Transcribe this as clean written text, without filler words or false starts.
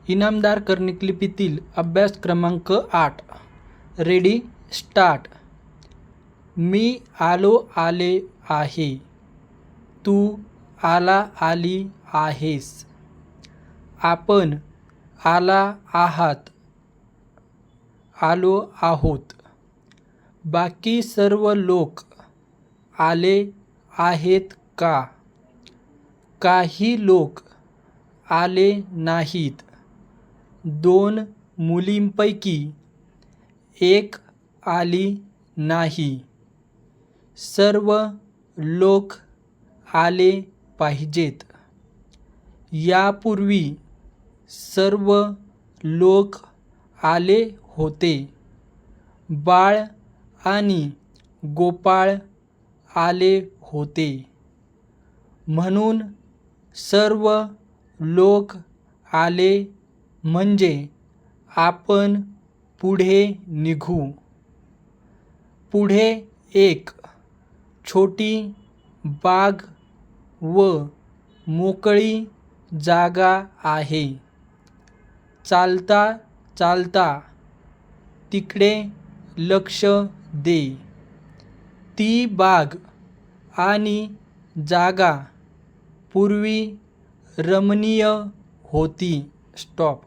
इनामदार कर्णिक लिपीतील अभ्यास क्रमांक 8. Ready start. मी आलो आले आहे. तू आला आली आहेस. आपण आला आहात. आलो आहोत. बाकी सर्व लोक आले आहेत का? काही लोक आले नाहीत. 2 मुलींपैकी एक आली नाही. सर्व लोक आले पाहिजेत. यापूर्वी सर्व लोक आले होते. बाळ आणि गोपाळ आले होते. म्हणून सर्व लोक आले म्हणजे आपण पुढे निघू. पुढे एक छोटी बाग व मोकळी जागा आहे. चालता चालता तिकडे लक्ष दे. ती बाग आणि जागा पूर्वी रमणीय होती. स्टॉप.